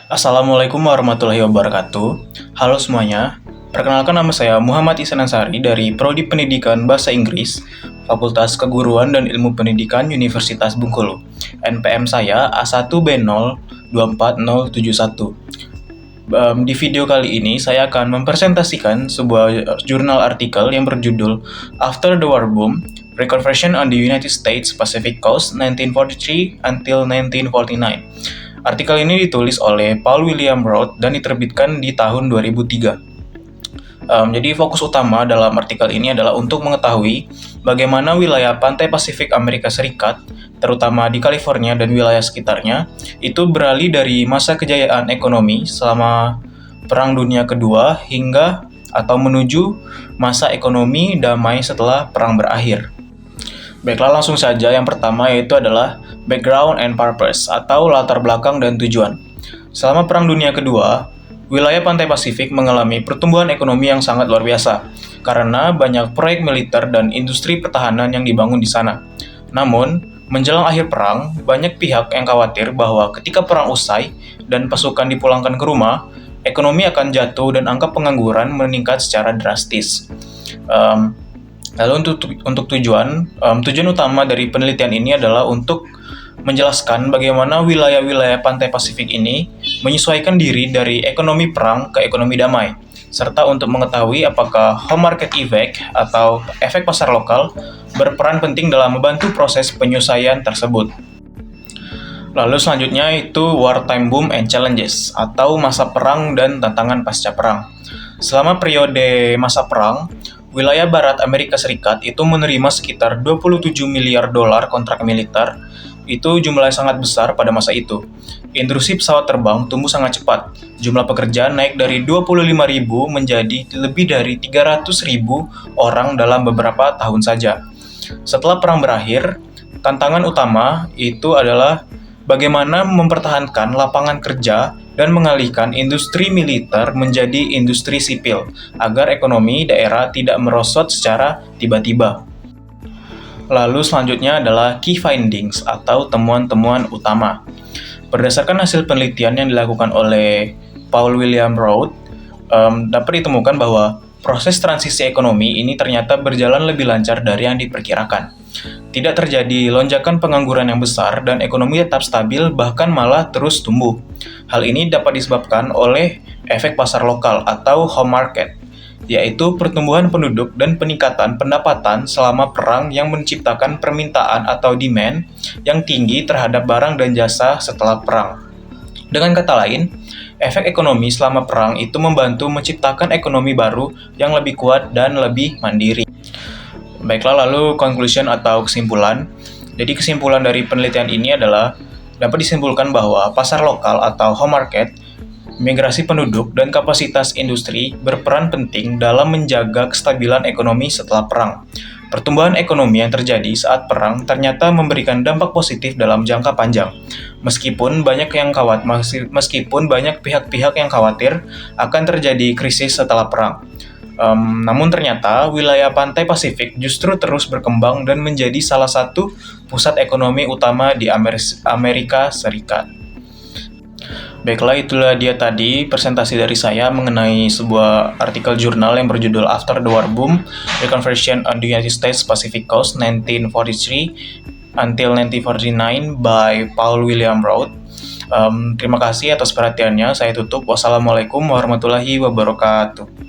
Assalamualaikum warahmatullahi wabarakatuh. Halo semuanya, perkenalkan nama saya Muhammad Ihsan Ansari dari Prodi Pendidikan Bahasa Inggris, Fakultas Keguruan dan Ilmu Pendidikan Universitas Bengkulu. NPM saya A1B024071. Di video kali ini saya akan mempresentasikan sebuah jurnal artikel yang berjudul After the War Boom, Reconversion on the United States Pacific Coast 1943 until 1949. Artikel ini ditulis oleh Paul William Roth dan diterbitkan di tahun 2003. Jadi fokus utama dalam artikel ini adalah untuk mengetahui bagaimana wilayah pantai Pasifik Amerika Serikat, terutama di California dan wilayah sekitarnya, itu beralih dari masa kejayaan ekonomi selama Perang Dunia Kedua hingga atau menuju masa ekonomi damai setelah perang berakhir. Baiklah, langsung saja. Yang pertama yaitu adalah background and purpose atau latar belakang dan tujuan. Selama Perang Dunia Kedua, wilayah pantai Pasifik mengalami pertumbuhan ekonomi yang sangat luar biasa karena banyak proyek militer dan industri pertahanan yang dibangun di sana. Namun, menjelang akhir perang, banyak pihak yang khawatir bahwa ketika perang usai dan pasukan dipulangkan ke rumah, ekonomi akan jatuh dan angka pengangguran meningkat secara drastis. Lalu untuk tujuan utama dari penelitian ini adalah untuk menjelaskan bagaimana wilayah-wilayah pantai Pasifik ini menyesuaikan diri dari ekonomi perang ke ekonomi damai, serta untuk mengetahui apakah home market effect atau efek pasar lokal berperan penting dalam membantu proses penyelesaian tersebut. Lalu selanjutnya itu wartime boom and challenges atau masa perang dan tantangan pasca perang. Selama periode masa perang, wilayah barat Amerika Serikat itu menerima sekitar 27 miliar dolar kontrak militer. Itu jumlah yang sangat besar pada masa itu. Industri pesawat terbang tumbuh sangat cepat. Jumlah pekerja naik dari 25.000 menjadi lebih dari 300.000 orang dalam beberapa tahun saja. Setelah perang berakhir, tantangan utama itu adalah bagaimana mempertahankan lapangan kerja dan mengalihkan industri militer menjadi industri sipil agar ekonomi daerah tidak merosot secara tiba-tiba. Lalu selanjutnya adalah key findings atau temuan-temuan utama. Berdasarkan hasil penelitian yang dilakukan oleh Paul William Roth, dapat ditemukan bahwa proses transisi ekonomi ini ternyata berjalan lebih lancar dari yang diperkirakan. Tidak terjadi lonjakan pengangguran yang besar dan ekonomi tetap stabil bahkan malah terus tumbuh. Hal ini dapat disebabkan oleh efek pasar lokal atau home market, yaitu pertumbuhan penduduk dan peningkatan pendapatan selama perang yang menciptakan permintaan atau demand yang tinggi terhadap barang dan jasa setelah perang. Dengan kata lain, efek ekonomi selama perang itu membantu menciptakan ekonomi baru yang lebih kuat dan lebih mandiri. Baiklah, lalu conclusion atau kesimpulan. Jadi kesimpulan dari penelitian ini adalah dapat disimpulkan bahwa pasar lokal atau home market, migrasi penduduk, dan kapasitas industri berperan penting dalam menjaga kestabilan ekonomi setelah perang. Pertumbuhan ekonomi yang terjadi saat perang ternyata memberikan dampak positif dalam jangka panjang. Meskipun banyak pihak-pihak yang khawatir akan terjadi krisis setelah perang. Namun ternyata wilayah pantai Pasifik justru terus berkembang dan menjadi salah satu pusat ekonomi utama di Amerika Serikat. Baiklah, itulah dia tadi presentasi dari saya mengenai sebuah artikel jurnal yang berjudul After the War Boom, Reconversion on the United States Pacific Coast 1943 until 1949 by Paul William Roth. Terima kasih atas perhatiannya. Saya tutup. Wassalamualaikum warahmatullahi wabarakatuh.